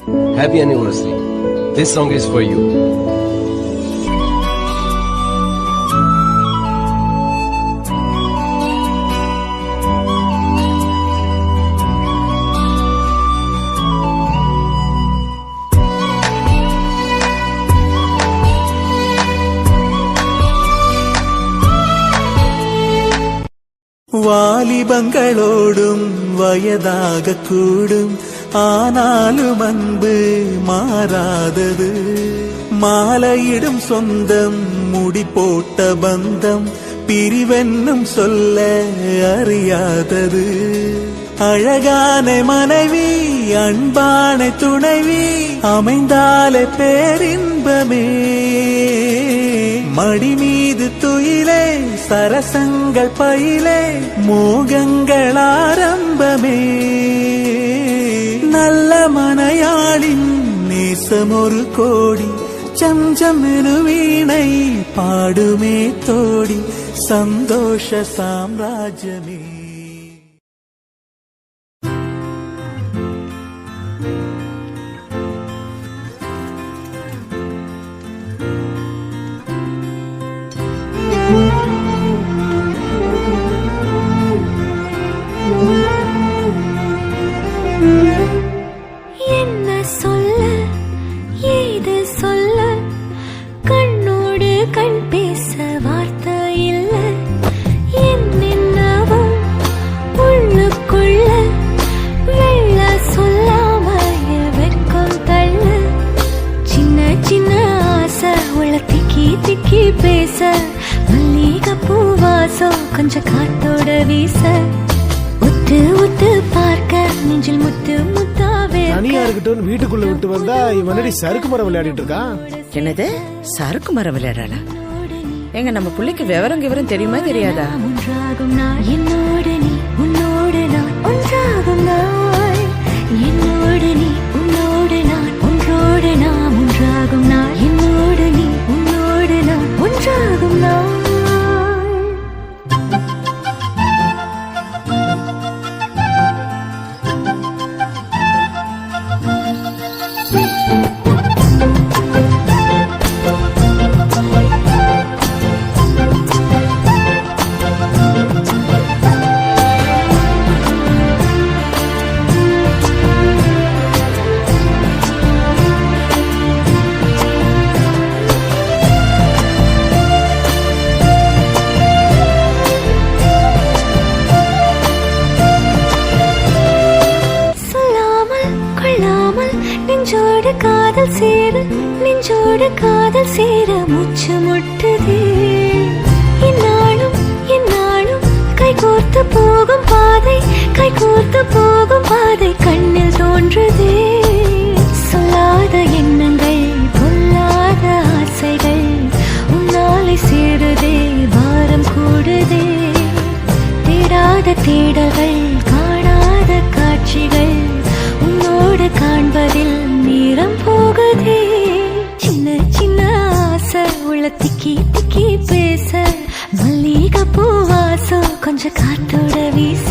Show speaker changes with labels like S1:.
S1: Happy anniversary. This song is for you.
S2: வாலிபங்களோடும் வயதாக கூடும் ஆனாலும் அன்பு மாறாதது மாலையிடும் சொந்தம் முடி போட்ட பந்தம் பிரிவென்னும் சொல்ல அறியாதது அழகான மனைவி அன்பான துணைவி அமைந்தாலே பேரின்பமே மடி மீது துயிலே சரசங்கள் பயிலே மோகங்கள் ஆரம்பமே நல்ல மனையாளின் நேசம் ஒரு கோடி சம்சமெனு வீணை பாடுமே தோடி சந்தோஷ சாம்ராஜ்யமே.
S3: என்ன சொல்ல ஏது சொல்ல கண்ணோடு கண் பேச வார்த்தை இல்ல என்னென்னவோ உள்ளுக்குள்ள வெள்ள சொல்லாம வெக்கம் தள்ள சின்ன சின்ன ஆசை உள்ள திக்கி திக்கி பேச மல்லிகை பூவாசம் கொஞ்சம் காத்தோட வீச உத்து உத்து பார்க்க நெஞ்சில் முத்து முத்தாவே
S4: தனியா இருக்கட்டும் வீட்டுக்குள்ள விட்டு வந்தா இவனடி சறுக்கு மரம் விளையாடிட்டு இருக்கான்.
S5: என்னது சறுக்கு மரம் விளையாடா? எங்க நம்ம பிள்ளைக்கு விவரம் தெரியுமா தெரியாதா?
S3: ஒன்றாகும் நாள் என்னோடு நீ உன்னோடு நான் ஒன்றாகும் நாள் என்னோடு நீ உன்னோடு நான் ஒன்றோடு நாம் ஒன்றாகும் நாள் என்னோடு நீ உன்னோடு நான் ஒன்றாகும் நாள். நெஞ்சோடு காதல் சேர நெஞ்சோடு காதல் சேர மூச்சு முட்டுதே இந்நாளும் இந்நாளும் கைகோர்த்து போகும் பாதை கைகோர்த்து போகும் பாதை கண்ணில் தோன்றுதே சொல்லாத எண்ணங்கள் பொல்லாத ஆசைகள் உன்னாலை சேருதே பாரம் கூடுதே தேடாத தேடல்கள் காணாத காட்சிகள் உன்னோடு காண்பதில் நேரம் போகுதே சின்ன சின்ன ஆசை உள்ள திக்கி திக்கி பேச மல்லிகை பூவாசம் கொஞ்சம் காத்தோட வீச